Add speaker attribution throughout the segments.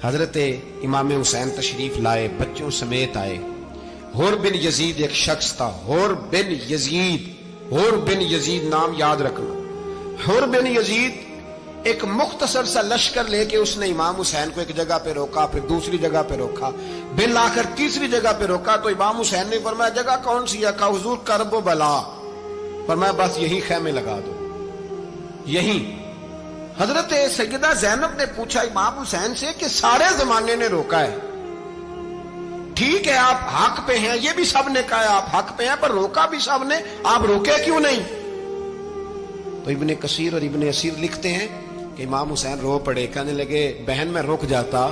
Speaker 1: حضرت امام حسین تشریف لائے، بچوں سمیت آئے۔ حر بن یزید ایک شخص تھا، حر بن یزید، حر بن یزید نام یاد رکھنا۔ حر بن یزید ایک مختصر سا لشکر لے کے اس نے امام حسین کو ایک جگہ پہ روکا، پھر دوسری جگہ پہ روکا، بالآخر تیسری جگہ پہ روکا تو امام حسین نے فرمایا جگہ کون سی ہے؟ کہا حضور کرب و بلا۔ فرمایا بس یہی خیمے لگا دو، یہی۔ حضرت سیدہ زینب نے پوچھا امام حسین سے کہ سارے زمانے نے روکا ہے، ٹھیک ہے آپ حق پہ ہیں، یہ بھی سب نے کہا آپ حق پہ ہیں، پر روکا بھی سب نے، آپ روکے کیوں نہیں؟ تو ابن کثیر اور ابن اسیر لکھتے ہیں کہ امام حسین رو پڑے، کہنے لگے بہن میں رک جاتا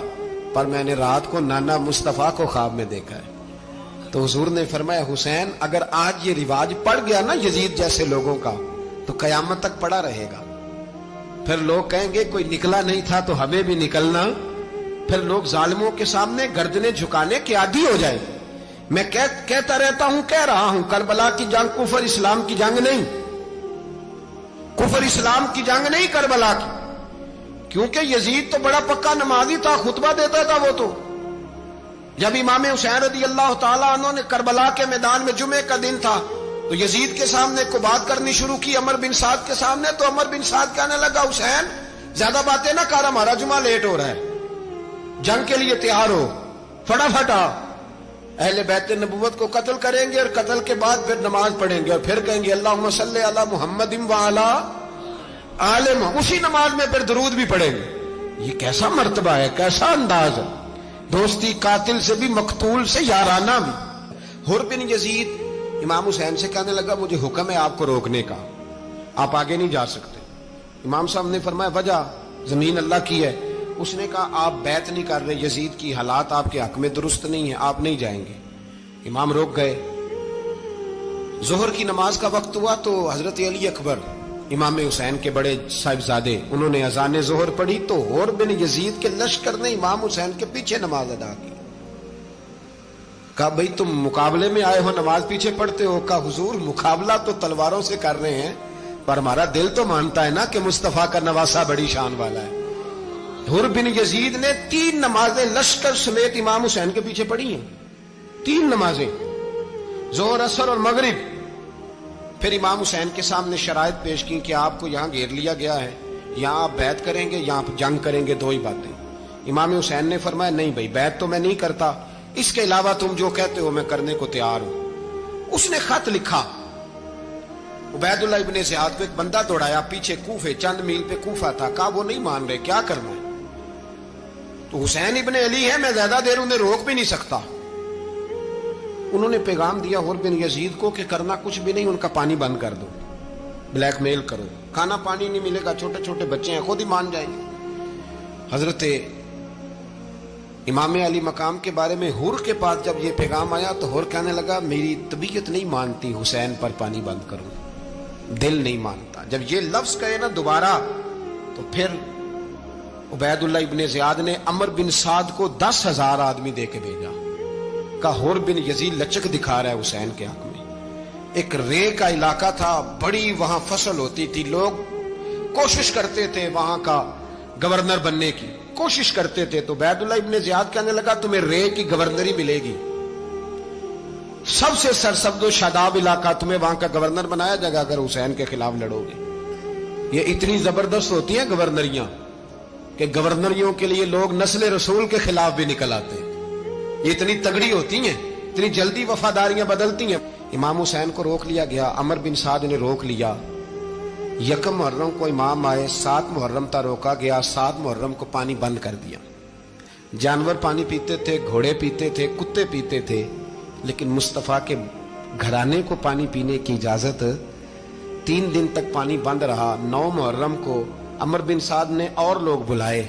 Speaker 1: پر میں نے رات کو نانا مصطفیٰ کو خواب میں دیکھا ہے۔ تو حضور نے فرمایا حسین اگر آج یہ رواج پڑ گیا نا یزید جیسے لوگوں کا تو قیامت تک پڑا رہے گا، پھر لوگ کہیں گے کوئی نکلا نہیں تھا تو ہمیں بھی نکلنا، پھر لوگ ظالموں کے سامنے گردنیں جھکانے کے عادی ہو جائیں۔ میں کہتا رہتا ہوں، کہہ رہا ہوں، کربلا کی جنگ کفر اسلام کی جنگ نہیں، کفر اسلام کی جنگ نہیں کربلا کی، کیونکہ یزید تو بڑا پکا نمازی تھا، خطبہ دیتا تھا وہ تو۔ جب امام حسین رضی اللہ تعالیٰ عنہ نے کربلا کے میدان میں جمعے کا دن تھا تو یزید کے سامنے کو بات کرنی شروع کی عمر بن سعد کے سامنے، تو عمر بن سعد کہنے لگا حسین زیادہ باتیں نہ کر، ہمارا جمعہ لیٹ ہو رہا ہے، جنگ کے لیے تیار ہو، فٹافٹ آ۔ اہل بیت نبوت کو قتل کریں گے اور قتل کے بعد پھر نماز پڑھیں گے اور پھر کہیں گے اللہم صلی علی محمد وعلی آل محمد، اسی نماز میں پھر درود بھی پڑھیں گے۔ یہ کیسا مرتبہ ہے، کیسا انداز ہے، دوستی قاتل سے بھی مقتول سے یارانہ بھی۔ حر بن یزید امام حسین سے کہنے لگا مجھے حکم ہے آپ کو روکنے کا، آپ آگے نہیں جا سکتے۔ امام صاحب نے فرمایا وجہ؟ زمین اللہ کی ہے۔ اس نے کہا آپ بیعت نہیں کر رہے، یزید کی حالات آپ کے حق میں درست نہیں ہیں، آپ نہیں جائیں گے۔ امام روک گئے۔ ظہر کی نماز کا وقت ہوا تو حضرت علی اکبر امام حسین کے بڑے صاحبزادے انہوں نے اذان ظہر پڑھی تو حر بن یزید کے لشکر نے امام حسین کے پیچھے نماز ادا کی۔ کہا بھئی تم مقابلے میں آئے ہو، نماز پیچھے پڑھتے ہو؟ کہا حضور مقابلہ تو تلواروں سے کر رہے ہیں پر ہمارا دل تو مانتا ہے نا کہ مصطفیٰ کا نواسہ بڑی شان والا ہے۔ حر بن یزید نے 3 نمازیں لشکر سمیت امام حسین کے پیچھے پڑھی ہیں، 3 نمازیں، ظہر اثر اور مغرب۔ پھر امام حسین کے سامنے شرائط پیش کی کہ آپ کو یہاں گھیر لیا گیا ہے، یہاں آپ بیعت کریں گے، یہاں آپ جنگ کریں گے، 2 ہی باتیں۔ امام حسین نے فرمایا نہیں بھائی بیعت تو میں نہیں کرتا، اس کے علاوہ تم جو کہتے ہو میں کرنے کو تیار ہوں۔ اس نے خط لکھا، عبید اللہ ابن زیاد کو ایک بندہ دوڑایا پیچھے، کوفے چند میل پہ کوفہ تھا، کہا وہ نہیں مان رہے، کیا کرنا ہے؟ تو حسین ابن علی ہے، میں زیادہ دیر انہیں روک بھی نہیں سکتا۔ انہوں نے پیغام دیا حر بن یزید کو کہ کرنا کچھ بھی نہیں، ان کا پانی بند کر دو، بلیک میل کرو، کھانا پانی نہیں ملے گا، چھوٹے چھوٹے بچے ہیں، خود ہی مان جائیں گے۔ حضرت امام علی مقام کے بارے میں حر کے پاس جب یہ پیغام آیا تو حر کہنے لگا میری طبیعت نہیں مانتی حسین پر پانی بند کروں، دل نہیں مانتا۔ جب یہ لفظ کہے نا دوبارہ تو پھر عبید اللہ ابن زیاد نے عمر بن سعد کو 10,000 آدمی دے کے بھیجا، کہا حر بن یزید لچک دکھا رہا ہے حسین کے حق میں۔ ایک رے کا علاقہ تھا، بڑی وہاں فصل ہوتی تھی، لوگ کوشش کرتے تھے وہاں کا گورنر بننے کی، کوشش کرتے تھے۔ تو عبید اللہ ابن زیاد کہنے لگا تمہیں رے کی گورنری ملے گی، سب سے سرسبز و شاداب علاقہ، تمہیں وہاں کا گورنر بنایا جائے گا اگر حسین کے خلاف لڑو گے۔ یہ اتنی زبردست ہوتی ہیں گورنریاں کہ گورنریوں کے لیے لوگ نسل رسول کے خلاف بھی نکل آتے ہیں، یہ اتنی تگڑی ہوتی ہیں، اتنی جلدی وفاداریاں بدلتی ہیں۔ امام حسین کو روک لیا گیا، عمر بن سعد نے روک لیا۔ 1 محرم کو امام آئے، 7 محرم تا روکا گیا، 7 محرم کو پانی بند کر دیا۔ جانور پانی پیتے تھے، گھوڑے پیتے تھے، کتے پیتے تھے، لیکن مصطفیٰ کے گھرانے کو پانی پینے کی اجازت 3 دن تک پانی بند رہا۔ 9 محرم کو عمر بن سعد نے اور لوگ بلائے۔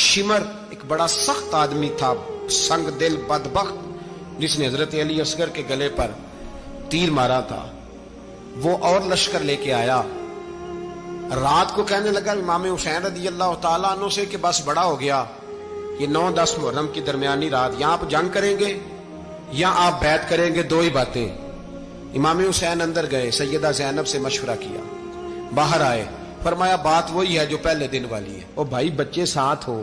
Speaker 1: شمر ایک بڑا سخت آدمی تھا، سنگ دل بدبخت، جس نے حضرت علی اصغر کے گلے پر تیر مارا تھا، وہ اور لشکر لے کے آیا۔ رات کو کہنے لگا امام حسین رضی اللہ تعالیٰ عنہ سے کہ بس بڑا ہو گیا، یہ 9-10 محرم کی درمیانی رات، یہاں آپ جنگ کریں گے یا آپ بیعت کریں گے، 2 ہی باتیں۔ امام حسین اندر گئے، سیدہ زینب سے مشورہ کیا، باہر آئے، فرمایا بات وہی ہے جو پہلے دن والی ہے۔ او بھائی بچے ساتھ ہو،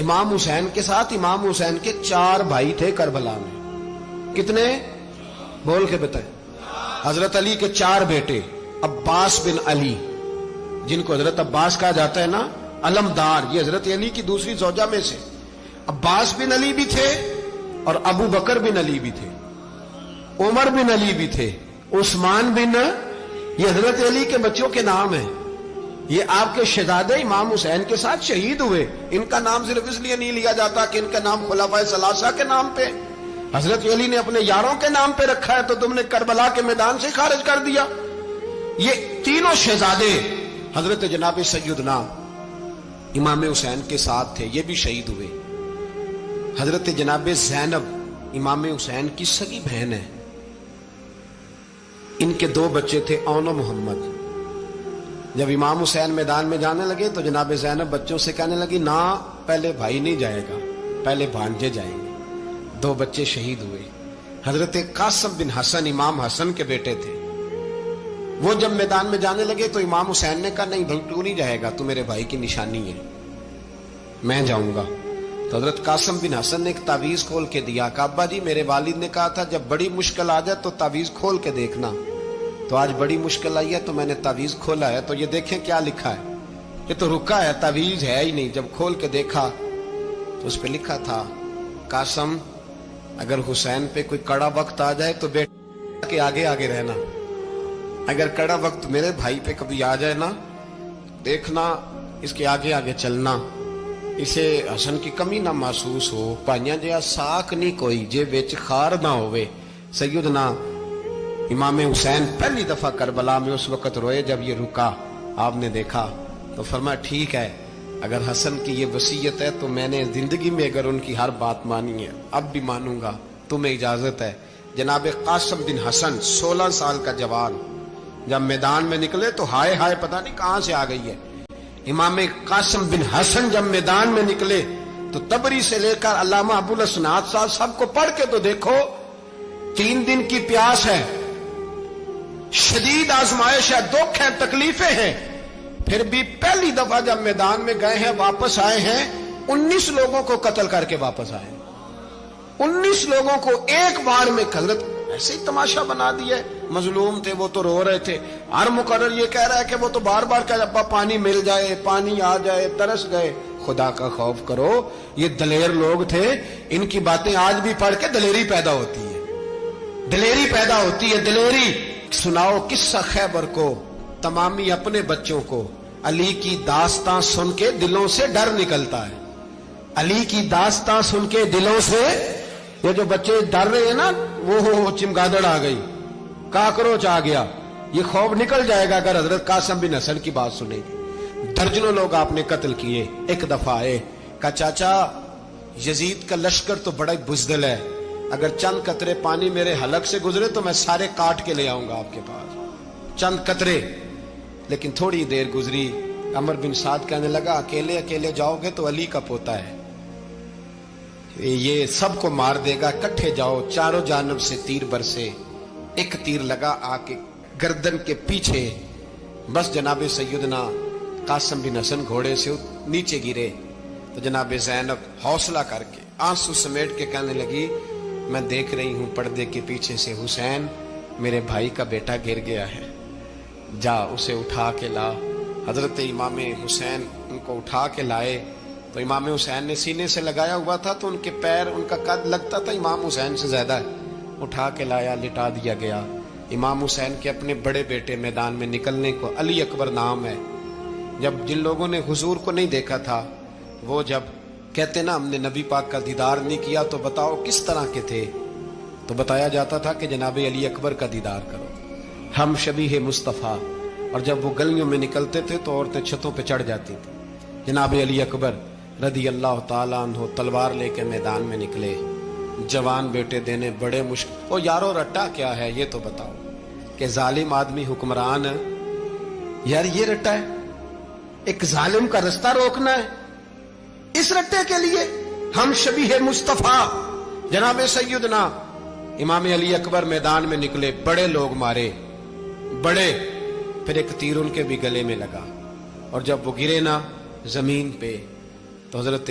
Speaker 1: امام حسین کے ساتھ امام حسین کے 4 بھائی تھے کربلا میں. کتنے؟ بول کے بتائیں. حضرت علی کے 4 بیٹے، عباس بن علی جن کو حضرت عباس کہا جاتا ہے نا، علمدار، یہ حضرت علی کی دوسری زوجہ میں سے. عباس بن علی بھی تھے اور ابو بکر بن علی بھی تھے، عمر بن علی بھی تھے، عثمان بن، یہ حضرت علی کے بچوں کے نام ہیں. یہ آپ کے شہزادے امام حسین کے ساتھ شہید ہوئے. ان کا نام صرف اس لیے نہیں لیا جاتا کہ ان کا نام خلفائے ثلاثہ کے نام پہ، حضرت علی نے اپنے یاروں کے نام پہ رکھا ہے تو تم نے کربلا کے میدان سے خارج کر دیا. یہ تینوں شہزادے حضرت جناب سیدنا امام حسین کے ساتھ تھے، یہ بھی شہید ہوئے. حضرت جناب زینب امام حسین کی سگی بہن ہے. ان کے 2 بچے تھے، اون و محمد. جب امام حسین میدان میں جانے لگے تو جناب زینب بچوں سے کہنے لگی، نہ پہلے بھائی نہیں جائے گا، پہلے بھانجے جائیں گے. 2 بچے شہید ہوئے. حضرت قاسم بن حسن امام حسن کے بیٹے تھے. وہ جب میدان میں جانے لگے تو امام حسین نے کہا، نہیں بھائی تو نہیں جائے گا، تو میرے بھائی کی نشانی ہے، میں جاؤں گا. تو حضرت قاسم بن حسن نے ایک تعویذ کھول کے دیا کہ ابا جی میرے والد نے کہا تھا جب بڑی مشکل آ جائے تو تعویذ کھول کے دیکھنا. تو آج بڑی مشکل آئی ہے تو میں نے تعویذ کھولا ہے، تو یہ دیکھیں کیا لکھا ہے. یہ تو رکا ہے، تعویذ ہے ہی نہیں. جب کھول کے دیکھا تو اس پہ لکھا تھا، قاسم اگر حسین پہ کوئی کڑا وقت آ جائے تو بیٹا کے آگے آگے رہنا، اگر کڑا وقت میرے بھائی پہ کبھی آ جائے نا، دیکھنا اس کے آگے آگے چلنا، اسے حسن کی کمی نہ محسوس ہو. پائیاں جہاں ساک نہیں کوئی جے وچ خار نہ ہوئے. سیدنا امام حسین پہلی دفعہ کربلا میں اس وقت روئے جب یہ رکا. آپ نے دیکھا تو فرمایا ٹھیک ہے، اگر حسن کی یہ وصیت ہے تو میں نے زندگی میں اگر ان کی ہر بات مانی ہے اب بھی مانوں گا، تمہیں اجازت ہے. جناب قاسم بن حسن 16 سال کا جوان جب میدان میں نکلے تو ہائے ہائے پتہ نہیں کہاں سے آ گئی ہے. امام قاسم بن حسن جب میدان میں نکلے تو تبری سے لے کر علامہ ابو الاسناد صاحب سب کو پڑھ کے تو دیکھو. 3 دن کی پیاس ہے، شدید آزمائش ہے، دکھ ہے، تکلیفیں ہیں، پھر بھی پہلی دفعہ جب میدان میں گئے ہیں واپس آئے ہیں 19 لوگوں کو قتل کر کے واپس آئے. 19 لوگوں کو ایک بار میں حضرت ایسے ہی تماشا بنا دیا. مظلوم تھے وہ تو رو رہے تھے. ہر مقرر یہ کہہ رہا ہے کہ وہ تو بار بار کہہ ابا پانی مل جائے، پانی آ جائے، ترس گئے. خدا کا خوف کرو، یہ دلیر لوگ تھے. ان کی باتیں آج بھی پڑھ کے دلیری پیدا ہوتی ہے، دلیری پیدا ہوتی ہے، دلیری. سناؤ قصہ خیبر کو، تمامی اپنے بچوں کو. علی کی داستان سن کے دلوں سے ڈر نکلتا ہے. علی کی داستان سن کے دلوں سے یہ جو بچے ڈر رہے ہیں نا، وہ چمگادڑ آ گئی، کاکروچ آ گیا، یہ خوف نکل جائے گا اگر حضرت قاسم بن حسن کی بات سنیں گے. درجنوں لوگ آپ نے قتل کیے. ایک دفعہ آئے کہا چاچا یزید کا لشکر تو بڑا بزدل ہے، اگر چند قطرے پانی میرے حلق سے گزرے تو میں سارے کاٹ کے لے آؤں گا آپ کے پاس. چند قطرے. لیکن تھوڑی دیر گزری، عمر بن سعد کہنے لگا اکیلے اکیلے جاؤ گے تو علی کا پوتا ہے، یہ سب کو مار دے گا، کٹھے جاؤ. چاروں جانب سے تیر برسے. ایک تیر لگا آ کے گردن کے پیچھے، بس جناب سیدنا قاسم بن حسن گھوڑے سے نیچے گرے. تو جناب زینب حوصلہ کر کے آنسو سمیٹ کے کہنے لگی میں دیکھ رہی ہوں پردے کے پیچھے سے حسین میرے بھائی کا بیٹا گر گیا ہے، جا اسے اٹھا کے لا. حضرت امام حسین ان کو اٹھا کے لائے تو امام حسین نے سینے سے لگایا ہوا تھا تو ان کے پیر، ان کا قد لگتا تھا امام حسین سے زیادہ ہے. اٹھا کے لایا، لٹا دیا گیا. امام حسین کے اپنے بڑے بیٹے میدان میں نکلنے کو، علی اکبر نام ہے. جب جن لوگوں نے حضور کو نہیں دیکھا تھا وہ جب کہتے نا ہم نے نبی پاک کا دیدار نہیں کیا تو بتاؤ کس طرح کے تھے، تو بتایا جاتا تھا کہ جناب علی اکبر کا دیدار کرو، ہم شبیہ مصطفیٰ. اور جب وہ گلیوں میں نکلتے تھے تو عورتیں چھتوں پہ چڑھ جاتی تھیں. جناب علی اکبر رضی اللہ تعالیٰ عنہ تلوار لے کے میدان میں نکلے. جوان بیٹے دینے بڑے مشکل. او یارو رٹا کیا ہے یہ تو بتاؤ کہ ظالم آدمی حکمران ہے. یار یہ رٹا ہے، ایک ظالم کا رستہ روکنا ہے. اس رٹے کے لیے ہم شبیہ مصطفیٰ جناب سیدنا امام علی اکبر میدان میں نکلے. بڑے لوگ مارے، بڑے. پھر ایک تیر ان کے بھی گلے میں لگا اور جب وہ گرے نا زمین پہ تو حضرت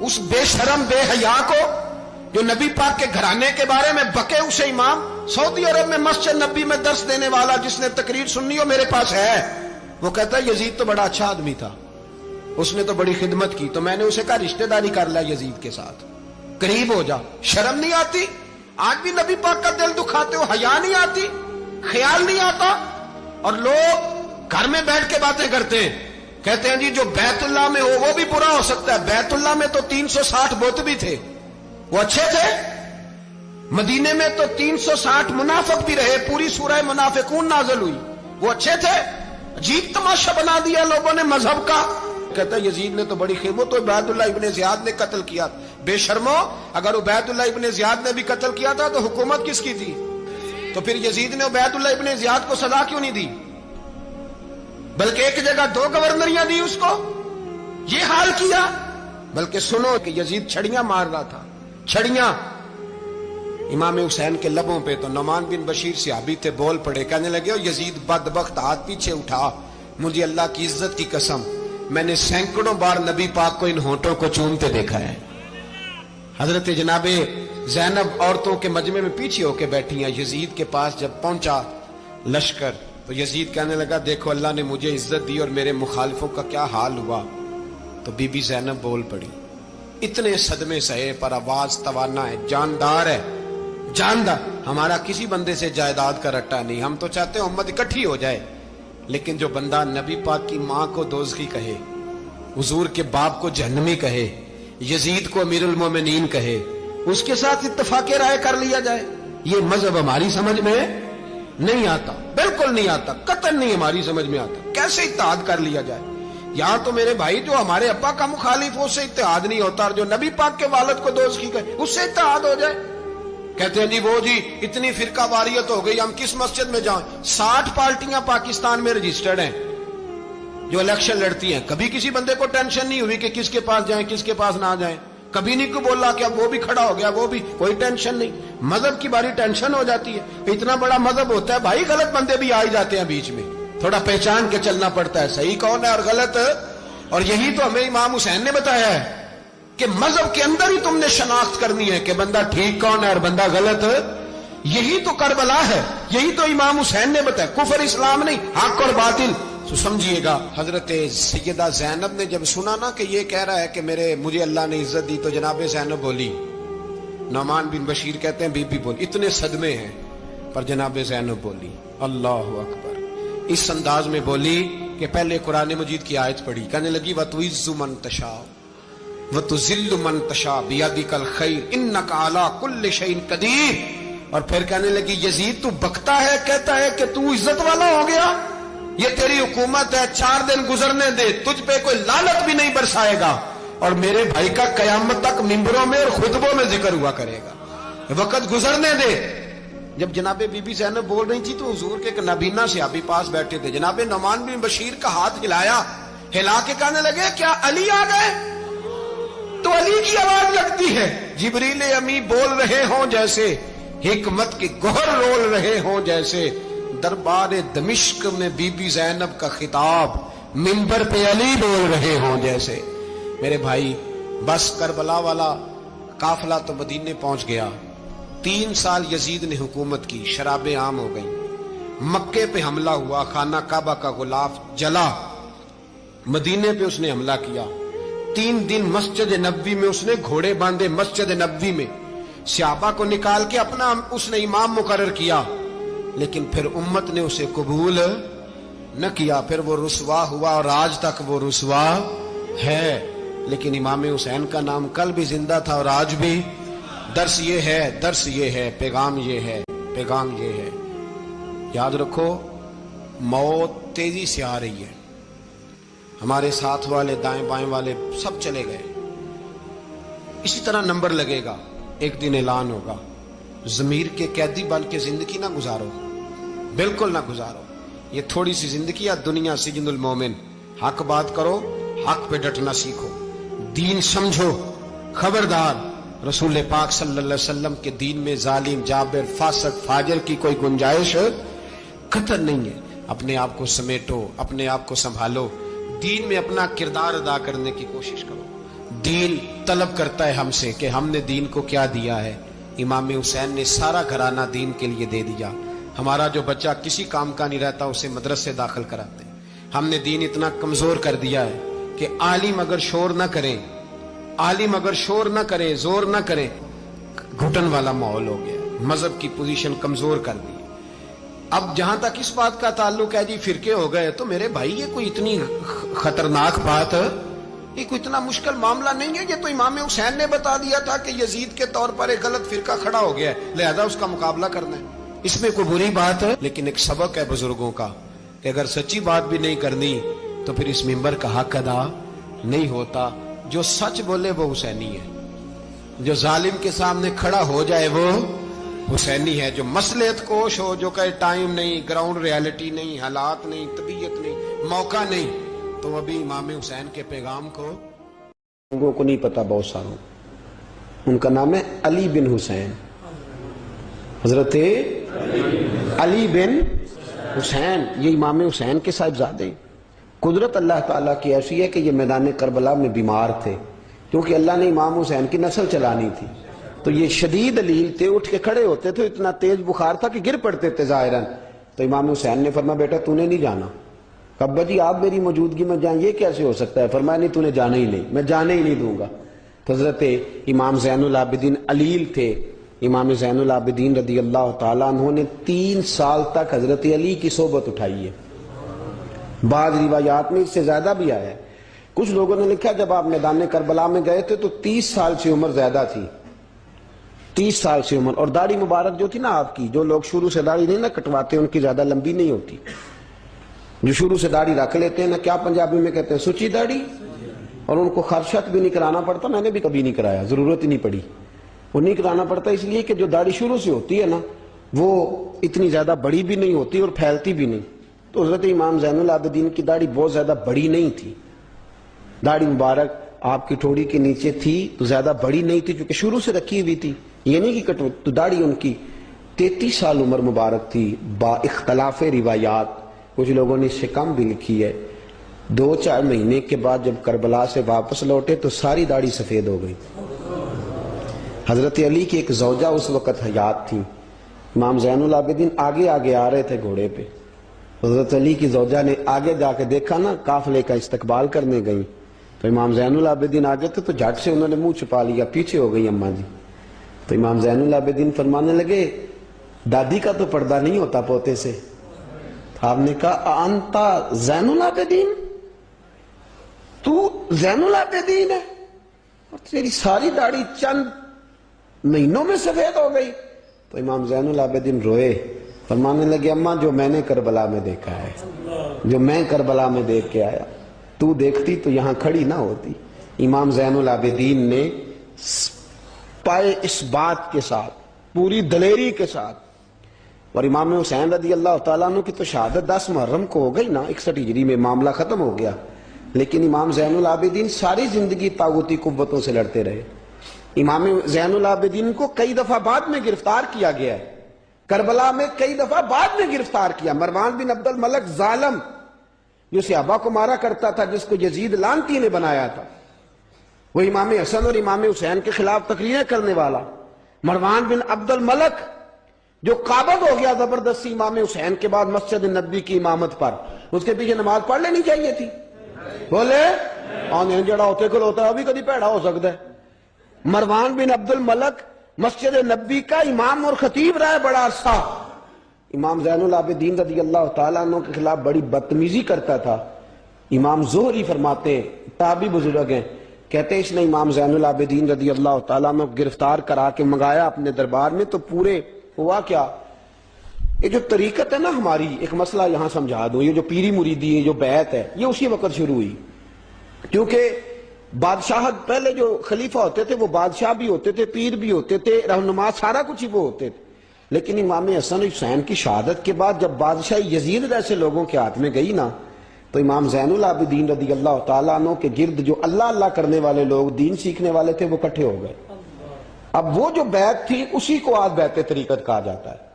Speaker 1: اس بے شرم بے حیا کو جو نبی پاک کے گھرانے کے بارے میں بکے، اسے امام سعودی عرب میں مسجد نبی میں درس دینے والا جس نے تقریر سننی ہو میرے پاس ہے، وہ کہتا ہے یزید تو بڑا اچھا آدمی تھا، اس نے تو بڑی خدمت کی، تو میں نے اسے کہا رشتہ داری کر لیا یزید کے ساتھ، قریب ہو جا۔ شرم نہیں آتی؟ آج بھی نبی پاک کا دل دکھاتے ہو، حیا نہیں آتی، خیال نہیں آتا؟ اور لوگ گھر میں بیٹھ کے باتیں کرتے ہیں، کہتے ہیں جی جو بیت اللہ میں ہو وہ بھی برا ہو سکتا ہے۔ بیت اللہ میں تو 360 بت بھی تھے، وہ اچھے تھے۔ مدینے میں تو 360 منافق بھی رہے، پوری سورہ منافقون نازل ہوئی، وہ اچھے تھے۔ عجیب تماشا بنا دیا لوگوں نے مذہب کا۔ کہتا ہے یزید نے تو بڑی خدمت، تو عبید اللہ ابن زیاد نے قتل کیا۔ بے شرمو، اگر عبید اللہ ابن زیاد نے بھی قتل کیا تھا تو حکومت کس کی تھی؟ تو پھر یزید نے عبید اللہ ابن زیاد کو سزا کیوں نہیں دی، بلکہ ایک جگہ 2 گورنریاں دی اس کو؟ یہ حال کیا۔ بلکہ سنو کہ یزید چھڑیاں مار رہا تھا، چھڑیاں امام حسین کے لبوں پہ، تو نعمان بن بشیر صحابی تھے، بول پڑے، کہنے لگے یزید بدبخت، ہاتھ پیچھے اٹھا، مجھے اللہ کی عزت کی قسم میں نے سینکڑوں بار نبی پاک کو ان ہونٹوں کو چومتے دیکھا ہے۔ حضرت جناب زینب عورتوں کے مجمع میں پیچھے ہو کے بیٹھی ہیں، یزید کے پاس جب پہنچا لشکر تو یزید کہنے لگا دیکھو اللہ نے مجھے عزت دی اور میرے مخالفوں کا کیا حال ہوا۔ تو بی بی زینب بول پڑی، اتنے صدمے سہے پر آواز توانا ہے، جاندار ہے، جاندار۔ ہمارا کسی بندے سے جائیداد کا رٹا نہیں، ہم تو چاہتے ہیں امت اکٹھی ہو جائے، لیکن جو بندہ نبی پاک کی ماں کو دوزخی کہے، حضور کے باپ کو جہنمی کہے، یزید کو امیر المومنین کہے، اس کے ساتھ اتفاق رائے کر لیا جائے، یہ مذہب ہماری سمجھ میں نہیں آتا، بالکل نہیں آتا، قطعاً نہیں ہماری سمجھ میں آتا۔ کیسے اتحاد کر لیا جائے؟ یہاں تو میرے بھائی جو ہمارے ابا کا مخالف ہو اس سے اتحاد نہیں ہوتا، اور جو نبی پاک کے والد کو دوزخی کہے اس سے اتحاد ہو جائے۔ کہتے ہیں جی وہ جی اتنی فرقہ واریت ہو گئی، ہم کس مسجد میں جائیں؟ 60 پارٹیاں پاکستان میں رجسٹرڈ ہیں جو الیکشن لڑتی ہیں، کبھی کسی بندے کو ٹینشن نہیں ہوئی کہ کس کے پاس جائیں کس کے پاس نہ جائیں، کبھی نہیں کو بولا کہ اب وہ بھی کھڑا ہو گیا، وہ بھی، کوئی ٹینشن نہیں۔ مذہب کی باری ٹینشن ہو جاتی ہے، اتنا بڑا مذہب ہوتا ہے بھائی، غلط بندے بھی آ ہی جاتے ہیں بیچ میں، تھوڑا پہچان کے چلنا پڑتا ہے صحیح کون ہے اور غلط۔ اور یہی تو ہمیں امام حسین نے بتایا ہے کہ مذہب کے اندر ہی تم نے شناخت کرنی ہے کہ بندہ ٹھیک کون ہے اور بندہ غلط۔ یہی تو کربلا ہے، یہی تو امام حسین نے بتایا، کفر اسلام نہیں، حق اور باطل۔ تو سمجھیے گا حضرت سیدہ زینب نے جب سنا نا کہ یہ کہہ رہا ہے کہ مجھے اللہ نے عزت دی، تو جناب زینب بولی، نعمان بن بشیر کہتے ہیں بی بی بولی، اتنے صدمے ہیں پر جناب زینب بولی اللہ اکبر، اس انداز میں بولی کہ پہلے قرآن مجید کی آیت پڑھی، کہنے لگی وَتُعِزُّ مَن تَشَاءُ وَتُذِلُّ مَن تَشَاءُ بِيَدِكَ الْخَيْرُ إِنَّكَ عَلَىٰ كُلِّ شَيْءٍ قَدِيرٌ۔ اور پھر کہنے لگی یزید تو بکتا ہے، کہتا ہے کہ تو عزت والا ہو گیا، یہ تیری حکومت ہے، 4 دن گزرنے دے، تجھ پہ کوئی لعنت بھی نہیں برسائے گا، اور میرے بھائی کا قیامت تک ممبروں میں اور خطبوں میں ذکر ہوا کرے گا، وقت گزرنے دے۔ جب جناب بی بی زینب بول رہی تھی تو حضور کے ایک نابینا صحابی پاس بیٹھے تھے، جناب نعمان بن بشیر کا ہاتھ ہلایا، ہلا کے کہنے لگے کیا علی آ گئے؟ تو علی کی آواز لگتی ہے، جبریل امی بول رہے ہوں جیسے، حکمت کے گوہر رول رہے ہوں جیسے، دربار دمشق میں بی بی زینب کا خطاب، منبر پہ علی بول رہے ہوں جیسے۔ میرے بھائی بس کربلا والا قافلہ تو مدینے پہنچ گیا، 3 سال یزید نے حکومت کی، شرابیں عام ہو گئیں، مکے پہ حملہ ہوا، خانہ کعبہ کا غلاف جلا، مدینے پہ اس نے حملہ کیا، 3 دن مسجد نبوی میں اس نے گھوڑے باندھے، مسجد نبوی میں صحابہ کو نکال کے اپنا اس نے امام مقرر کیا، لیکن پھر امت نے اسے قبول نہ کیا، پھر وہ رسوا ہوا اور آج تک وہ رسوا ہے۔ لیکن امام حسین کا نام کل بھی زندہ تھا اور آج بھی۔ درس یہ ہے، پیغام یہ ہے، پیغام یہ ہے، یاد رکھو موت تیزی سے آ رہی ہے، ہمارے ساتھ والے دائیں بائیں والے سب چلے گئے، اسی طرح نمبر لگے گا، ایک دن اعلان ہوگا، ضمیر کے قیدی بن کے زندگی نہ گزارو، بالکل نہ گزارو، یہ تھوڑی سی زندگی ہے، دنیا سجن المومن، حق بات کرو، حق پہ ڈٹنا سیکھو، دین سمجھو، خبردار رسول پاک صلی اللہ علیہ وسلم کے دین میں ظالم، جابر، فاسق، فاجر کی کوئی گنجائش قطعاً نہیں ہے۔ اپنے آپ کو سمیٹو، اپنے آپ کو سنبھالو، دین میں اپنا کردار ادا کرنے کی کوشش کرو، دین طلب کرتا ہے ہم سے کہ ہم نے دین کو کیا دیا ہے. امام حسین نے سارا گھرانہ دین کے لیے دے دیا. ہمارا جو بچہ کسی کام کا نہیں رہتا اسے مدرسے داخل کراتے ہیں. ہم نے دین اتنا کمزور کر دیا ہے کہ عالم اگر شور نہ کریں، عالم اگر شور نہ کرے، زور نہ کرے، گھٹن والا ماحول ہو گیا. مذہب کی پوزیشن کمزور کر دی. اب جہاں تک اس بات کا تعلق ہے جی فرقے ہو گئے، تو میرے بھائی یہ کوئی اتنی خطرناک بات ہے، یہ کوئی اتنا مشکل معاملہ نہیں ہے. یہ تو امام حسین نے بتا دیا تھا کہ یزید کے طور پر ایک غلط فرقہ کھڑا ہو گیا ہے، لہذا اس کا مقابلہ کرنا ہے. اس میں کوئی بری بات ہے؟ لیکن ایک سبق ہے بزرگوں کا کہ اگر سچی بات بھی نہیں کرنی تو پھر اس منبر کا حق ادا نہیں ہوتا. جو سچ بولے وہ حسینی ہے، جو ظالم کے سامنے کھڑا ہو جائے وہ حسینی ہے. جو مصلحت کوش ہو، جو کہے ٹائم نہیں، گراؤنڈ ریالٹی نہیں، حالات نہیں، طبیعت نہیں، موقع نہیں، تو ابھی امام حسین کے پیغام کو لوگوں کو نہیں پتا. بہت ساروں ان کا نام ہے علی بن حسین، حضرت علی بن حسین. یہ امام حسین کے صاحبزادے. قدرت اللہ تعالیٰ کی ایسی ہے کہ یہ میدان کربلا میں بیمار تھے، کیونکہ اللہ نے امام حسین کی نسل چلانی تھی. تو یہ شدید علیل تھے، اٹھ کے کھڑے ہوتے تھے، اتنا تیز بخار تھا کہ گر پڑتے تھے ظاہراً. تو امام حسین نے فرمایا بیٹا تو نے نہیں جانا. ابا جی آپ میری موجودگی میں جائیں، یہ کیسے ہو سکتا ہے؟ فرمایا نہیں تو نے جانا ہی نہیں، میں جانے ہی نہیں دوں گا. تو حضرت امام زین العابدین علیل تھے. امام زین العابدین رضی اللہ تعالیٰ عنہ نے 3 سال تک حضرت علی کی صحبت اٹھائی ہے. بعض روایات میں اس سے زیادہ بھی آیا ہے. کچھ لوگوں نے لکھا جب آپ میدان کربلا میں گئے تھے تو 30 سال سے عمر زیادہ تھی، 30 سال سے عمر. اور داڑھی مبارک جو تھی نا آپ کی، جو لوگ شروع سے داڑھی نہیں نہ کٹواتے ان کی زیادہ لمبی نہیں ہوتی. جو شروع سے داڑھی رکھ لیتے ہیں نا، کیا پنجابی میں کہتے ہیں، سچی داڑھی. اور ان کو خرشت بھی نہیں کرانا پڑتا. میں نے بھی کبھی نہیں کرایا، ضرورت ہی نہیں پڑی. وہ نہیں کرانا پڑتا اس لیے کہ جو داڑھی شروع سے ہوتی ہے نا وہ اتنی زیادہ بڑی بھی نہیں ہوتی اور پھیلتی بھی نہیں. تو حضرت امام زین العابدین کی داڑھی بہت زیادہ بڑی نہیں تھی. داڑھی مبارک آپ کی ٹھوڑی کے نیچے تھی تو زیادہ بڑی نہیں تھی، کیونکہ شروع سے رکھی ہوئی تھی. یہ نہیں کہ تو داڑھی ان کی 33 سال عمر مبارک تھی. با اختلاف روایات کچھ لوگوں نے اس سے کم بھی لکھی ہے. 2-4 مہینے کے بعد جب کربلا سے واپس لوٹے تو ساری داڑھی سفید ہو گئی. حضرت علی کی ایک زوجہ اس وقت حیات تھی. امام زین العابدین آگے آگے آ رہے تھے گھوڑے پہ. حضرت علی کی زوجہ نے آگے جا کے دیکھا نا، قافلے کا استقبال کرنے گئی. تو امام زین العابدین آگے تھے تو جھٹ سے انہوں نے منہ چھپا لیا، پیچھے ہو گئی اماں جی. تو امام زین العابدین فرمانے لگے دادی کا تو پردہ نہیں ہوتا پوتے سے. آپ نے کہا انتا زین العابدین، تو زین العابدین ہے اور تیری ساری داڑھی چند مہینوں میں سفید ہو گئی. تو امام زین العابدین روئے، فرمانے لگے اماں جو میں نے کربلا میں دیکھا ہے، جو میں کربلا میں دیکھ کے آیا، تو دیکھتی تو یہاں کھڑی نہ ہوتی. امام زین العابدین نے پائے اس بات کے ساتھ، پوری دلیری کے ساتھ. اور امام حسین رضی اللہ تعالیٰ عنہ کی تو شہادت 10 محرم کو ہو گئی نا، 61 ہجری میں معاملہ ختم ہو گیا. لیکن امام زین العابدین ساری زندگی طاغوتی قوتوں سے لڑتے رہے. امام زین العابدین کو کئی دفعہ بعد میں گرفتار کیا گیا ہے، کربلا میں کئی دفعہ بعد میں گرفتار کیا. مروان بن عبد الملک ظالم جو صحابہ کو مارا کرتا تھا، جس کو یزید لعنتی نے بنایا تھا، وہ امام حسن اور امام حسین کے خلاف تقریریں کرنے والا مروان بن عبد الملک جو قابض ہو گیا زبردستی امام حسین کے بعد مسجد نبی کی امامت پر. اس کے پیچھے نماز پڑھ لینی چاہیے تھی. بولے آنے جڑا ہوتے کل ہوتا ہے ابھی کبھی پیڑا ہو سکتا ہے. مروان بن عبد الملک مسجد نبی کا امام اور خطیب رہا ہے بڑا عرصہ. امام زین العابدین رضی اللہ تعالیٰ عنہ کے خلاف بڑی بدتمیزی کرتا تھا. امام زہری فرماتے ہیں، تابعی بزرگ ہیں، کہتے ہیں اس نے امام زین العابدین رضی اللہ تعالیٰ عنہ گرفتار کرا کے منگایا اپنے دربار میں. تو پورے ہوا کیا، یہ جو طریقت ہے نا ہماری، ایک مسئلہ یہاں سمجھا دوں، یہ جو پیری مریدی ہے، جو بیعت ہے، یہ اسی وقت شروع ہوئی. کیونکہ بادشاہت پہلے جو خلیفہ ہوتے تھے وہ بادشاہ بھی ہوتے تھے، پیر بھی ہوتے تھے، رہنما، سارا کچھ ہی وہ ہوتے تھے. لیکن امام حسن حسین کی شہادت کے بعد جب بادشاہی یزید جیسے لوگوں کے ہاتھ میں گئی نا، تو امام زین العابدین رضی اللہ تعالیٰ عنہ کے گرد جو اللہ اللہ کرنے والے لوگ، دین سیکھنے والے تھے، وہ اکٹھے ہو گئے. اب وہ جو بیعت تھی اسی کو آج بیعت طریقت کہا جاتا ہے.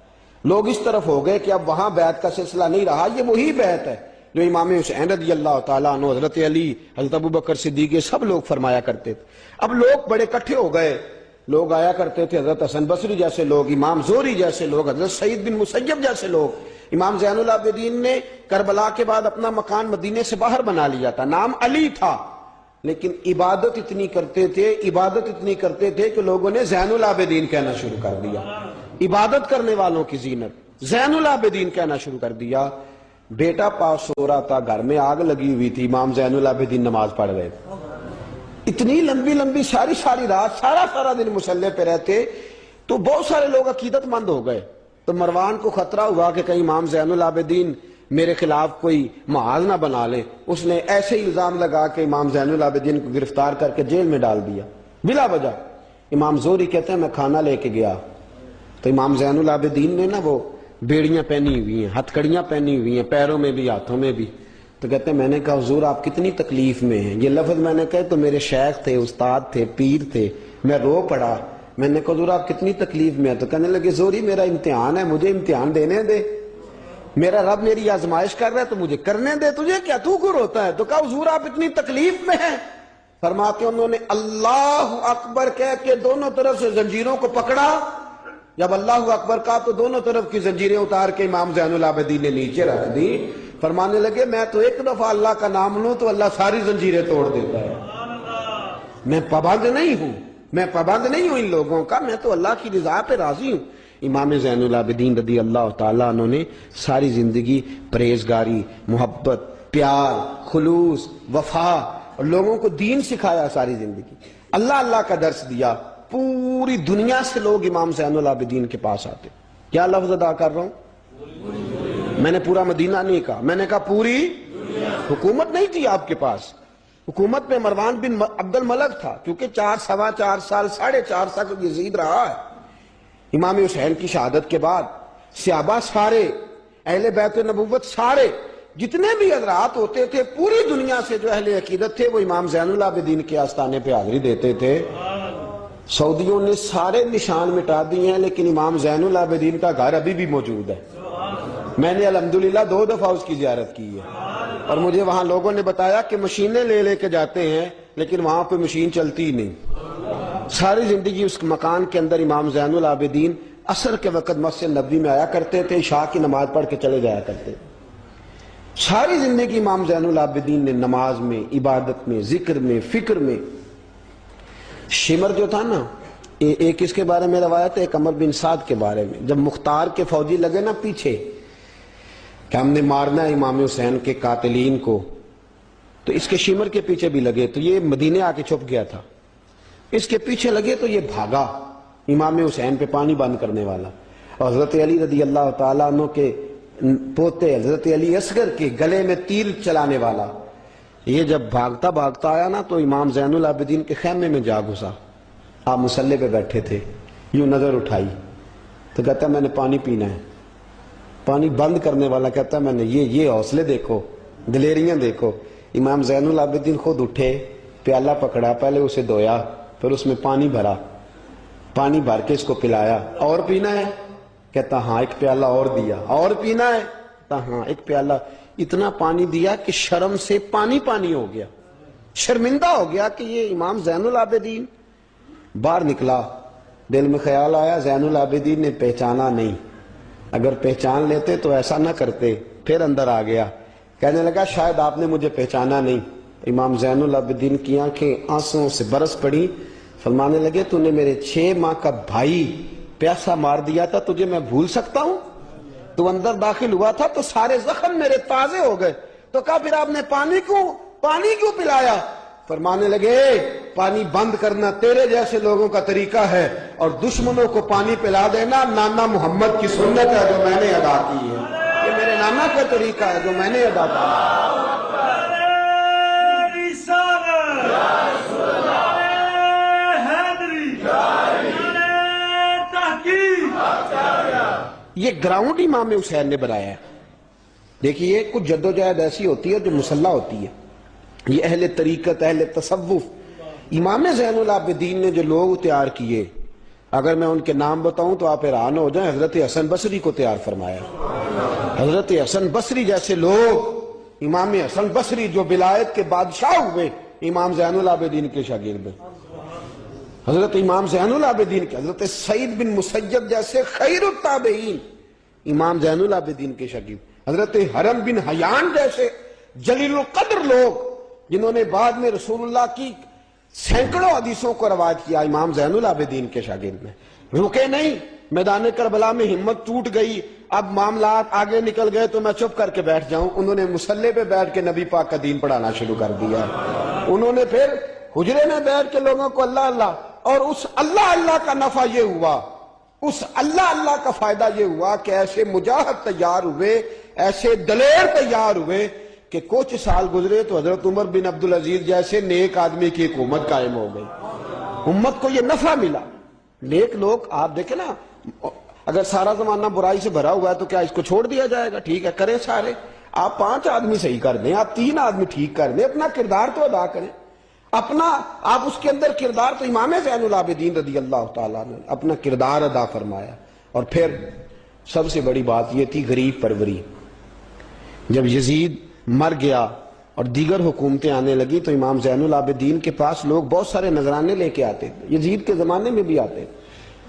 Speaker 1: لوگ اس طرف ہو گئے کہ اب وہاں بیعت کا سلسلہ نہیں رہا، یہ وہی بیعت ہے جو امام حسین رضی اللہ تعالیٰ عنہ، حضرت علی، حضرت ابوبکر صدیق، سب لوگ فرمایا کرتے تھے۔ اب لوگ بڑے اکٹھے ہو گئے، لوگ آیا کرتے تھے، حضرت حسن بصری جیسے لوگ، امام زہری جیسے لوگ، حضرت سعید بن مسیب جیسے لوگ۔ امام زین العابدین نے کربلا کے بعد اپنا مکان مدینے سے باہر بنا لیا تھا، نام علی تھا، لیکن عبادت اتنی کرتے تھے کہ لوگوں نے زین العابدین کہنا شروع کر دیا۔ عبادت کرنے والوں کی زینت زین العابدین کہنا شروع کر دیا۔ بیٹا پاس ہو رہا تھا، گھر میں آگ لگی ہوئی تھی، امام زین العابدین نماز پڑھ رہے تھے، اتنی لمبی ساری رات سارا دن مصلی پہ رہتے، تو بہت سارے لوگ عقیدت مند ہو گئے۔ تو مروان کو خطرہ ہوا کہ کہیں امام زین العابدین میرے خلاف کوئی محاذ نہ بنا لے، اس نے ایسے ہی الزام لگا کہ امام زین العابدین کو گرفتار کر کے جیل میں ڈال دیا بلا وجہ۔ امام زہری کہتے ہیں میں کھانا لے کے گیا تو امام زین العابدین نے نا وہ بیڑیاں پہنی ہوئی ہیں، ہتھ کڑیاں پہنی ہوئی ہیں، پیروں میں بھی ہاتھوں میں بھی، تو کہتے ہیں میں نے کہا حضور آپ کتنی تکلیف میں ہیں، یہ لفظ میں نے کہا تو میرے شیخ تھے، استاد تھے، پیر تھے، میں رو پڑا، میں نے کہا حضور آپ کتنی تکلیف میں ہیں، تو کہنے لگے زہری میرا امتحان ہے، مجھے امتحان دینے دے، میرا رب میری آزمائش کر رہا ہے تو مجھے کرنے دے، تجھے کیا، تو کیوں روتا ہے؟ تو کہا حضور آپ اتنی تکلیف میں ہیں۔ فرماتے انہوں نے اللہ اکبر کہہ کے دونوں طرف سے زنجیروں کو پکڑا، جب اللہ اکبر کہا تو دونوں طرف کی زنجیریں اتار کے امام زین العابدین نے نیچے رکھ دی۔ فرمانے لگے میں تو ایک دفعہ اللہ کا نام لوں تو اللہ ساری زنجیریں توڑ دیتا ہے، میں پابند نہیں ہوں ان لوگوں کا، میں تو اللہ کی رضا پہ راضی ہوں۔ امام زین العابدین رضی اللہ تعالیٰ عنہ نے ساری زندگی پرہیزگاری، محبت، پیار، خلوص، وفا اور لوگوں کو دین سکھایا، ساری زندگی اللہ کا درس دیا۔ پوری دنیا سے لوگ امام زین العابدین کے پاس آتے۔ کیا لفظ ادا کر رہا ہوں؟ میں نے پورا مدینہ نہیں کہا، میں نے کہا پوری حکومت نہیں تھی آپ کے پاس، حکومت میں مروان بن عبد الملک تھا، کیونکہ 4 سال 4.5 سال یزید رہا ہے۔ امام حسین کی شہادت کے بعد صحابہ سارے، اہل بیت نبوت سارے، جتنے بھی حضرات ہوتے تھے پوری دنیا سے جو اہل عقیدت تھے وہ امام زین العابدین کے آستانے پہ حاضری دیتے تھے۔ سعودیوں نے سارے نشان مٹا دیے ہیں لیکن امام زین العابدین کا گھر ابھی بھی موجود ہے، میں نے الحمدللہ 2 دفعہ اس کی زیارت کی ہے، اور مجھے وہاں لوگوں نے بتایا کہ مشینیں لے کے جاتے ہیں لیکن وہاں پہ مشین چلتی ہی نہیں۔ ساری زندگی اس مکان کے اندر امام زین العابدین عصر کے وقت مسجد نبوی میں آیا کرتے تھے، عشاء کی نماز پڑھ کے چلے جایا کرتے۔ ساری زندگی امام زین العابدین نے نماز میں، عبادت میں، ذکر میں، فکر میں۔ شمر جو تھا نا، ایک اس کے بارے میں روایت ہے، ایک عمر بن سعد کے بارے میں، جب مختار کے فوجی لگے نا پیچھے کہ ہم نے مارنا ہے امام حسین کے قاتلین کو، تو اس کے شمر کے پیچھے بھی لگے، تو یہ مدینے آ کے چھپ گیا تھا، اس کے پیچھے لگے تو یہ بھاگا، امام حسین پہ پانی بند کرنے والا، اور حضرت علی رضی اللہ تعالیٰ عنہ کے پوتے حضرت علی اصغر کے گلے میں تیر چلانے والا، یہ جب بھاگتا آیا نا تو امام زین العابدین کے خیمے میں جا گھسا۔ آپ مصلی پہ بیٹھے تھے، یوں نظر اٹھائی تو کہتا میں نے پانی پینا ہے، پانی بند کرنے والا کہتا میں نے یہ حوصلے دیکھو، دلیریاں دیکھو۔ امام زین العابدین خود اٹھے، پیالہ پکڑا، پہلے اسے دھویا، پھر اس میں پانی بھرا، پانی بھر کے اس کو پلایا۔ اور پینا ہے؟ کہتا ہاں، ایک پیالہ اور دیا۔ اور پینا ہے؟ کہتا ہاں، ایک پیالہ۔ اتنا پانی دیا کہ شرم سے پانی ہو گیا، شرمندہ ہو گیا کہ یہ امام زین العابدین۔ باہر نکلا، دل میں خیال آیا زین العابدین نے پہچانا نہیں، اگر پہچان لیتے تو ایسا نہ کرتے۔ پھر اندر آ گیا، کہنے لگا شاید آپ نے مجھے پہچانا نہیں۔ امام زین العابدین کی آنکھیں آنسوں سے برس پڑی، فرمانے لگے تو نے میرے 6 ماہ کا بھائی پیاسا مار دیا تھا، تجھے میں بھول سکتا ہوں؟ تو اندر داخل ہوا تھا تو سارے زخم میرے تازے ہو گئے۔ تو کہا پھر آپ نے پانی کیوں پلایا؟ فرمانے لگے پانی بند کرنا تیرے جیسے لوگوں کا طریقہ ہے، اور دشمنوں کو پانی پلا دینا نانا محمد کی سنت ہے جو میں نے ادا کی ہے، یہ میرے نانا کا طریقہ ہے جو میں نے ادا کیا ہے۔ یہ گراؤنڈ امام حسین نے بنایا ہے۔ دیکھیے کچھ جدوجہد ایسی ہوتی ہے جو مسلح ہوتی ہے، یہ اہل طریقت، اہل تصوف، امام زین العابدین نے جو لوگ تیار کیے، اگر میں ان کے نام بتاؤں تو آپ حیران ہو جائیں۔ حضرت حسن بصری کو تیار فرمایا، حضرت حسن بصری جیسے لوگ امام حسن بصری جو ولایت کے بادشاہ ہوئے امام زین العابدین کے شاگرد ہیں. حضرت امام زین العابدین کے حضرت سعید بن مسیب جیسے خیر التابعین امام زین العابدین کے شاگرد. حضرت حرم بن حیان جیسے جلیل القدر لوگ جنہوں نے بعد میں رسول اللہ کی سینکڑوں حدیثوں کو روایت کیا امام زین العابدین کے شاگرد ہیں. رکے نہیں. میدان کربلا میں ہمت ٹوٹ گئی. اب معاملات آگے نکل گئے تو میں چپ کر کے بیٹھ جاؤں. انہوں نے مصلی پہ بیٹھ کے نبی پاک کا دین پڑھانا شروع کر دیا. انہوں نے پھر حجرے میں بیٹھ کے لوگوں کو اللہ اللہ، اور اس اللہ اللہ کا نفع یہ ہوا، اس اللہ اللہ کا فائدہ یہ ہوا کہ ایسے مجاہد تیار ہوئے، ایسے دلیر تیار ہوئے کہ کچھ سال گزرے تو حضرت عمر بن عبدالعزیز جیسے نیک آدمی کی حکومت قائم ہو گئی. امت کو یہ نفع ملا. نیک لوگ آپ دیکھیں نا، اگر سارا زمانہ برائی سے بھرا ہوا ہے تو کیا اس کو چھوڑ دیا جائے گا؟ ٹھیک ہے کریں سارے. آپ 5 آدمی صحیح کر دیں، آپ 3 آدمی ٹھیک کر دیں، اپنا کردار تو ادا کریں. اپنا آپ اس کے اندر کردار، تو امام زین العابدین رضی اللہ تعالیٰ نے اپنا کردار ادا فرمایا. اور پھر سب سے بڑی بات یہ تھی غریب پروری. جب یزید مر گیا اور دیگر حکومتیں آنے لگی تو امام زین العابدین کے پاس لوگ بہت سارے نذرانے لے کے آتے تھے. یزید کے زمانے میں بھی آتے تھے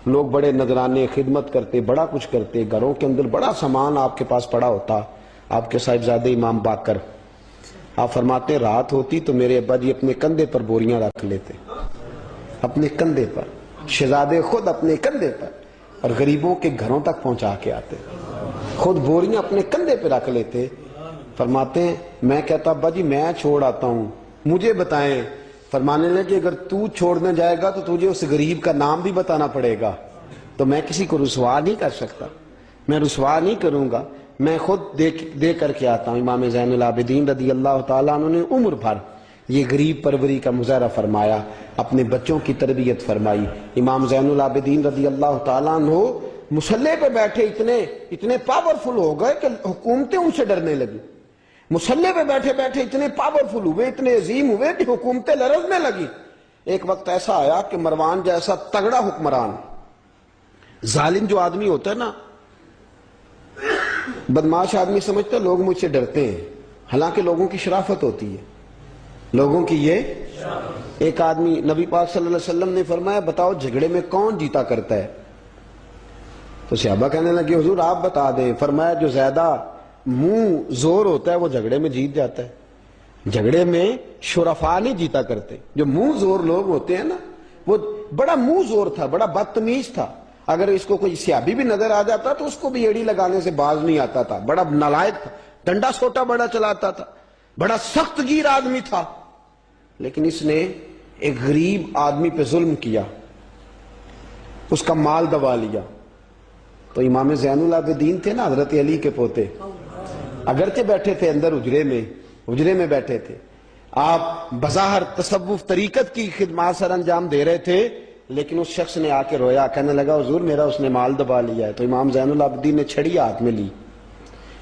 Speaker 1: لوگ، بڑے نذرانے خدمت کرتے، بڑا کچھ کرتے. گھروں کے اندر بڑا سامان آپ کے پاس پڑا ہوتا. آپ کے صاحبزادے امام باقر آپ فرماتے رات ہوتی تو میرے ابا جی اپنے کندھے پر بوریاں رکھ لیتے، اپنے کندھے پر، شہزادے خود اپنے کندھے پر، اور غریبوں کے گھروں تک پہنچا کے آتے. خود بوریاں اپنے کندھے پہ رکھ لیتے. فرماتے ہیں میں کہتا ابا جی میں چھوڑ آتا ہوں، مجھے بتائیں. فرمانے لگے کہ اگر تو چھوڑنے جائے گا تو تجھے اس غریب کا نام بھی بتانا پڑے گا، تو میں کسی کو رسوا نہیں کر سکتا، میں رسوا نہیں کروں گا، میں خود دے کر کے آتا ہوں. امام زین العابدین رضی اللہ تعالیٰ عنہ نے عمر بھر یہ غریب پروری کا مظاہرہ فرمایا، اپنے بچوں کی تربیت فرمائی. امام زین العابدین رضی اللہ تعالیٰ عنہ مصلی پہ بیٹھے اتنے پاورفل ہو گئے کہ حکومتیں ان سے ڈرنے لگی. مصلی پہ بیٹھے بیٹھے اتنے پاورفل ہوئے، اتنے عظیم ہوئے کہ حکومتیں لرزنے لگی. ایک وقت ایسا آیا کہ مروان جیسا تگڑا حکمران، ظالم جو آدمی ہوتا ہے نا، بدماش آدمی سمجھتا ہے لوگ مجھ سے ڈرتے ہیں، حالانکہ لوگوں کی شرافت ہوتی ہے، لوگوں کی یہ. ایک آدمی، نبی پاک صلی اللہ علیہ وسلم نے فرمایا بتاؤ جھگڑے میں کون جیتا کرتا ہے؟ تو صحابہ کہنے لگے حضور آپ بتا دیں. فرمایا جو زیادہ منہ زور ہوتا ہے وہ جھگڑے میں جیت جاتا ہے. جھگڑے میں شرفا نہیں جیتا کرتے. جو منہ زور لوگ ہوتے ہیں نا، وہ بڑا منہ زور تھا، بڑا بدتمیز تھا. اگر اس کو کوئی سیابی بھی نظر آ جاتا تو اس کو بھی ایڑی لگانے سے باز نہیں آتا تھا. بڑا نالائق تھا، ڈنڈا سوٹا بڑا چلاتا تھا، بڑا سخت گیر آدمی تھا. لیکن اس نے ایک غریب آدمی پہ ظلم کیا، اس کا مال دبا لیا. تو امام زین العابدین تھے نا، حضرت علی کے پوتے، اگرچہ بیٹھے تھے اندر حجرے میں بیٹھے تھے، آپ بظاہر تصوف طریقت کی خدمات سر انجام دے رہے تھے، لیکن اس شخص نے آ کے رویا، کہنے لگا حضور میرا اس نے مال دبا لیا ہے. تو امام زین العابدین نے چھڑی ہاتھ میں لی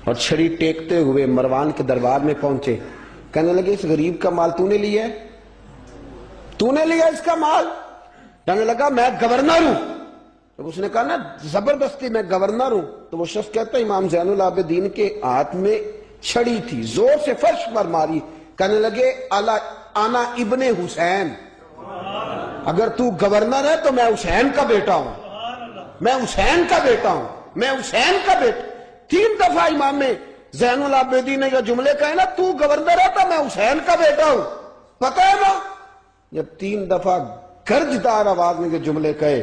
Speaker 1: اور چھڑی ٹیکتے ہوئے مروان کے دربار میں پہنچے. کہنے لگے اس غریب کا مال تو نے لیا ہے؟ تو نے لیا اس کا مال؟ کہنے لگا میں گورنر ہوں. تو اس نے کہا نا زبردستی میں گورنر ہوں. تو وہ شخص کہتا ہے امام زین العابدین کے ہاتھ میں چھڑی تھی، زور سے فرش پر ماری. کہنے لگے انا ابن حسین، اگر تو گورنر ہے تو میں حسین کا بیٹا ہوں، میں حسین کا بیٹا ہوں، میں حسین کا بیٹا. 3 دفعہ امام زین العابدین نے یہ جملے کہے نا، تو گورنر ہے تو میں حسین کا بیٹا ہوں. پتہ ہے نا جب 3 دفعہ گرجدار آواز میں یہ جملے کہے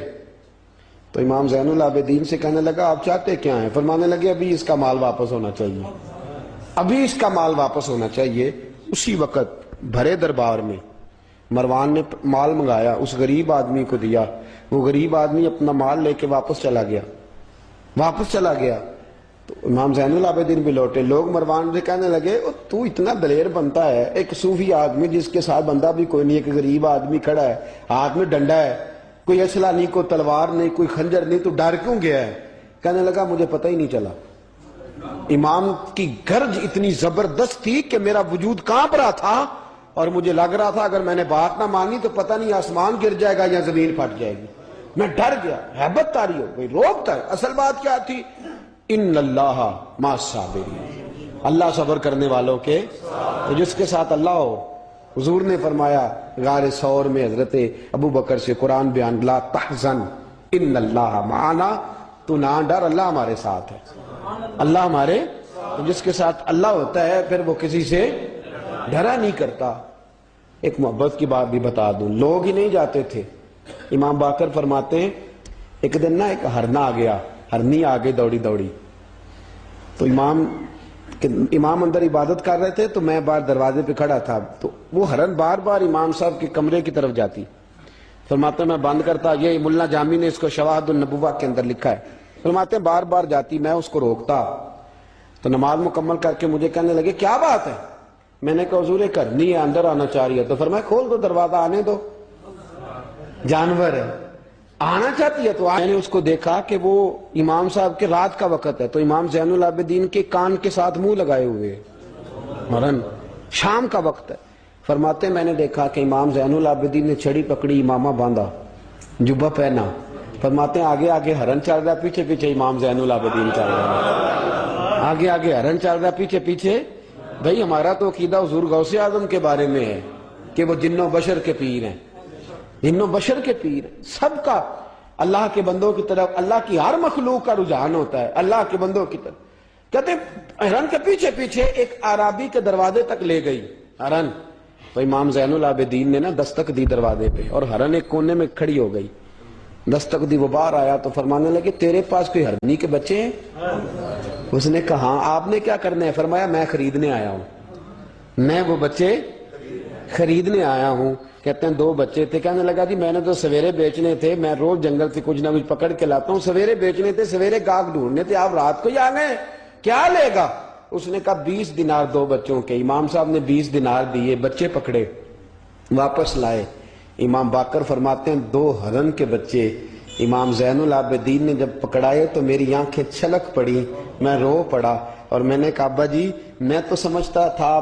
Speaker 1: تو امام زین العابدین سے کہنے لگا آپ چاہتے کیا ہیں؟ فرمانے لگے ابھی اس کا مال واپس ہونا چاہیے، ابھی اس کا مال واپس ہونا چاہیے. اسی وقت بھرے دربار میں مروان نے مال منگایا، اس غریب آدمی کو دیا. وہ غریب آدمی اپنا مال لے کے واپس چلا گیا. تو امام زین العابدین بھی لوٹے. لوگ مروان سے کہنے لگے تو اتنا دلیر بنتا ہے، ایک صوفی آدمی جس کے ساتھ بندہ بھی کوئی نہیں، ایک غریب آدمی کھڑا ہے، ہاتھ میں ڈنڈا ہے، کوئی اسلحہ نہیں، کوئی تلوار نہیں، کوئی خنجر نہیں، تو ڈر کیوں گیا ہے؟ کہنے لگا مجھے پتہ ہی نہیں چلا. امام کی گرج اتنی زبردست تھی کہ میرا وجود کانپ رہا تھا اور مجھے لگ رہا تھا اگر میں نے بات نہ مانی تو پتہ نہیں آسمان گر جائے گا یا زمین پھٹ جائے گی. میں ڈر گیا، ہیبت طاری ہو گئی، روب تھا. اصل بات کیا تھی؟ ان اللہ مع الصابرین، اللہ صبر کرنے والوں کے تو جس کے ساتھ اللہ ہو. حضور نے فرمایا غار ثور میں حضرت ابو بکر سے قرآن بیان، لا تحزن ان اللہ معنا، تو نہ ڈر، اللہ ہمارے ساتھ ہے. اللہ ہمارے، جس کے ساتھ اللہ ہوتا ہے پھر وہ کسی سے ڈرا نہیں کرتا. ایک محبت کی بات بھی بتا دوں، لوگ ہی نہیں جاتے تھے. امام باقر فرماتے ہیں ایک دن نا ایک ہرنا آ گیا، ہرنی آ گئی دوڑی دوڑی. تو امام اندر عبادت کر رہے تھے تو میں باہر دروازے پہ کھڑا تھا. تو وہ ہرن بار بار امام صاحب کے کمرے کی طرف جاتی. فرماتے ہیں میں بند کرتا، یہ ملا جامی نے اس کو شواہد النبوہ کے اندر لکھا ہے. فرماتے ہیں بار بار جاتی، میں اس کو روکتا. تو نماز مکمل کر کے مجھے کہنے لگے کیا بات ہے؟ میں نے کہا حضور کرنی ہے، اندر آنا چاہ رہی ہے. تو فرمایا کھول دو دروازہ، آنے دو، جانور ہے، آنا چاہتی ہے تو میں نے اس کو دیکھا کہ وہ امام صاحب کے رات کا وقت ہے تو امام زین العابدین کے کان کے ساتھ منہ لگائے ہوئے، مرن شام کا وقت ہے. فرماتے ہیں میں نے دیکھا کہ امام زین العابدین نے چھڑی پکڑی، امامہ باندھا، جبہ پہنا. فرماتے ہیں آگے آگے ہرن چل رہا ہے، پیچھے پیچھے امام زین العابدین چل رہا ہے. آگے آگے ہرن چل رہا ہے، پیچھے پیچھے. بھئی ہمارا تو عقیدہ حضور غوث اعظم کے بارے میں ہے کہ وہ جن و بشر کے پیر ہیں، جن و بشر کے پیر. سب کا اللہ کے بندوں کی طرف، اللہ کی ہر مخلوق کا رجحان ہوتا ہے اللہ کے بندوں کی طرف. کہتے ہرن کے پیچھے پیچھے ایک عرابی کے دروازے تک لے گئی ہرن. تو امام زین العابدین نے نا دستک دی دروازے پہ اور ہرن ایک کونے میں کھڑی ہو گئی. دستک دی، وہ باہر آیا تو فرمانے لگے تیرے پاس کوئی ہرنی کے بچے ہیں؟ اس نے کہا ہاں. آپ نے کیا کرنا ہے؟ فرمایا میں خریدنے آیا ہوں، میں وہ بچے خریدنے آیا ہوں. کہتے ہیں 2 بچے تھے. کہنے لگا جی میں نے تو سویرے بیچنے تھے، میں روز جنگل سے کچھ نہ کچھ پکڑ کے لاتا ہوں، سویرے بیچنے تھے، سویرے گاہک ڈھونڈنے تھے، آپ رات کو ہی آ گئے، کیا لے گا؟ اس نے کہا 20 دینار 2 بچوں کے. امام صاحب نے 20 دینار دیے، بچے پکڑے، واپس لائے. امام باقر فرماتے ہیں 2 ہرن کے بچے امام زین العابدین نے جب پکڑائے تو میری آنکھیں چھلک پڑی، میں رو پڑا. اور میں نے کہا ابا جی میں تو سمجھتا تھا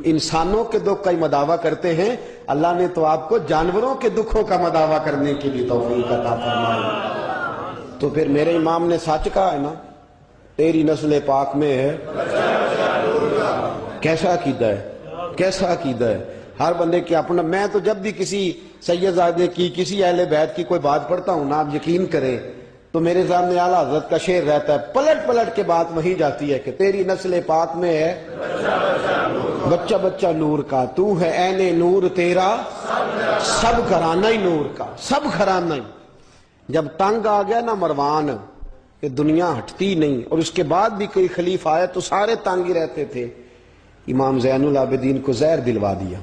Speaker 1: انسانوں کے دکھ کا ہی مداوع کرتے ہیں، اللہ نے تو آپ کو جانوروں کے دکھوں کا مداوع کرنے کی بھی توفیق عطا فرمائی. تو پھر میرے امام نے سچ کہا ہے نا، تیری نسل پاک میں ہے. کیسا عقیدہ ہے، کیسا عقیدہ ہے. ہر بندے کے اپنا. میں تو جب بھی کسی سید زادے کی، کسی اہل بیت کی کوئی بات پڑھتا ہوں نا، آپ یقین کریں تو میرے سامنے اعلیٰ حضرت کا شعر رہتا ہے، پلٹ پلٹ کے بات وہی جاتی ہے کہ تیری نسل پاک میں ہے بچہ بچہ نور کا، تو ہے عین نور تیرا سب گھرانہ ہی نور کا، سب گھرانہ ہی. جب تنگ آ گیا نا مروان کہ دنیا ہٹتی نہیں، اور اس کے بعد بھی کوئی خلیفہ آیا تو سارے تنگ ہی رہتے تھے، امام زین العابدین کو زہر دلوا دیا.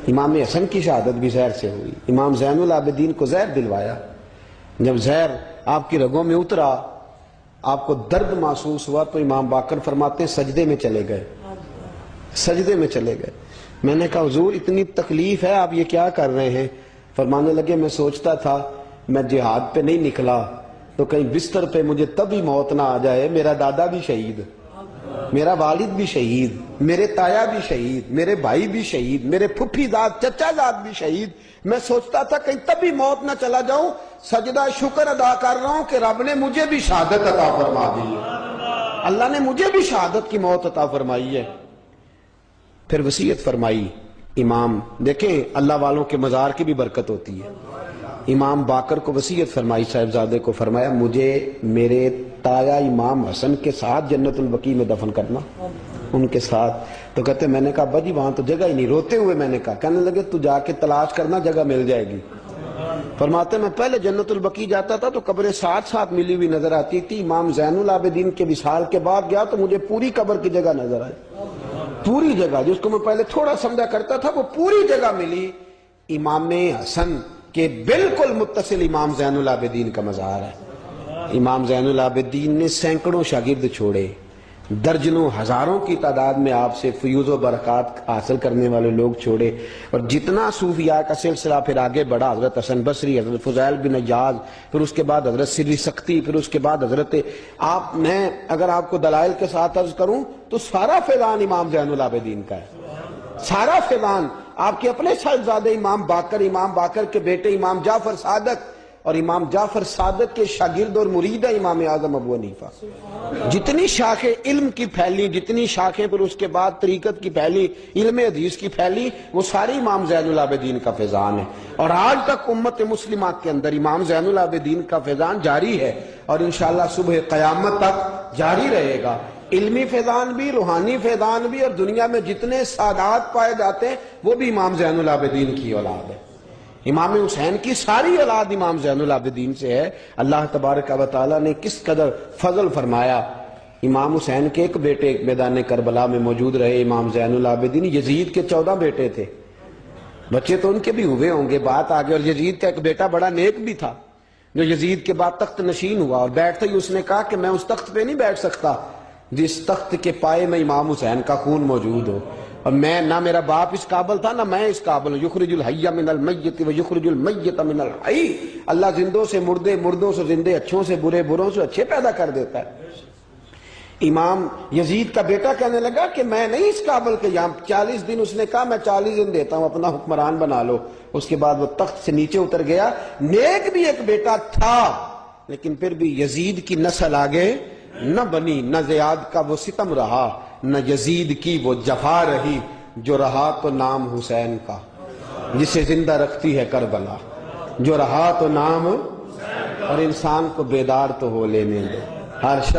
Speaker 1: امام حسن کی شہادت بھی زہر سے ہوئی، امام زین العابدین کو زہر دلوایا. جب زہر آپ کی رگوں میں اترا، آپ کو درد محسوس ہوا تو امام باقر فرماتے ہیں سجدے میں چلے گئے، سجدے میں چلے گئے. میں نے کہا حضور اتنی تکلیف ہے آپ یہ کیا کر رہے ہیں؟ فرمانے لگے میں سوچتا تھا میں جہاد پہ نہیں نکلا تو کہیں بستر پہ مجھے تبھی موت نہ آ جائے، میرا دادا بھی شہید، میرا والد بھی شہید، میرے تایا بھی شہید، میرے بھائی بھی شہید، میرے پھپھی ذات چچا ذات بھی شہید. میں سوچتا تھا کہیں تبھی موت نہ چلا جاؤں. سجدہ شکر ادا کر رہا ہوں کہ رب نے مجھے بھی شہادت عطا فرما دی ہے، اللہ نے مجھے بھی شہادت کی موت عطا فرمائی ہے. پھر وصیت فرمائی امام. دیکھیں اللہ والوں کے مزار کی بھی برکت ہوتی ہے. امام باقر کو وصیت فرمائی صاحبزادے کو، فرمایا مجھے میرے تایا امام حسن کے ساتھ جنت البقیع میں دفن کرنا، ان کے ساتھ. تو کہتے میں نے کہا ابا جی وہاں تو جگہ ہی نہیں. روتے ہوئے میں نے کہا. کہنے لگے تو جا کے تلاش کرنا، جگہ مل جائے گی. فرماتے میں پہلے جنت البقیع جاتا تھا تو قبریں ساتھ ساتھ ملی ہوئی نظر آتی تھی. امام زین العابدین کے وصال کے بعد گیا تو مجھے پوری قبر کی جگہ نظر آئی، پوری جگہ جس کو میں پہلے تھوڑا سمجھا کرتا تھا وہ پوری جگہ ملی. امام حسن کے بالکل متصل امام زین العابدین کا مزار ہے. امام زین العابدین نے سینکڑوں شاگرد چھوڑے، درجنوں ہزاروں کی تعداد میں آپ سے فیوز و برکات حاصل کرنے والے لوگ چھوڑے. اور جتنا صوفیاء کا سلسلہ پھر آگے بڑھا، حضرت حسن بصری، حضرت فضیل بن عیاض، پھر اس کے بعد حضرت سری سختی، پھر اس کے بعد حضرت میں اگر آپ کو دلائل کے ساتھ عرض کروں تو سارا فیضان امام زین العابدین کا ہے، سارا فیضان. آپ کے اپنے صاحبزادے امام باقر کے بیٹے امام جعفر صادق اور امام جعفر صادق کے شاگرد اور مرید ہے امام اعظم ابو حنیفہ. جتنی شاخیں علم کی پھیلی، جتنی شاخیں پھر اس کے بعد طریقت کی پھیلی، علم حدیث کی پھیلی، وہ ساری امام زین العابدین کا فیضان ہے. اور آج تک امت مسلمہ کے اندر امام زین العابدین کا فیضان جاری ہے اور انشاءاللہ صبح قیامت تک جاری رہے گا. علمی فیضان بھی، روحانی فیضان بھی، اور دنیا میں جتنے سادات پائے جاتے ہیں وہ بھی امام زین العابدین کی اولاد ہے. امام حسین کی ساری اولاد امام زین العابدین سے ہے. اللہ تبارک و تعالیٰ نے کس قدر فضل فرمایا. امام حسین کے ایک بیٹے ایک میدان کربلا میں موجود رہے امام زین العابدین. یزید کے 14 بیٹے تھے، بچے تو ان کے بھی ہوئے ہوں گے، بات آگے. اور یزید کا ایک بیٹا بڑا نیک بھی تھا جو یزید کے بعد تخت نشین ہوا، اور بیٹھتے ہی اس نے کہا کہ میں اس تخت پہ نہیں بیٹھ سکتا جس تخت کے پائے میں امام حسین کا خون موجود ہو، اور میں نہ میرا باپ اس قابل تھا نہ میں اس قابل ہوں. یخرج الحی من المیت و یخرج المیت من الحی. اللہ زندوں سے مردے، مردوں سے زندے، اچھوں سے برے، بروں سے اچھے پیدا کر دیتا ہے. امام یزید کا بیٹا کہنے لگا کہ میں نہیں اس قابل کہ یہاں 40 دن، اس نے کہا میں 40 دن دیتا ہوں، اپنا حکمران بنا لو. اس کے بعد وہ تخت سے نیچے اتر گیا. نیک بھی ایک بیٹا تھا لیکن پھر بھی یزید کی نسل آگے نہ بنی، نہ زیاد کا وہ ستم رہا، نہ یزید کی وہ جفا رہی. جو رہا تو نام حسین کا جسے زندہ رکھتی ہے کربلا، جو رہا تو نام، اور انسان کو بیدار تو ہو لینے دے. ہر شخص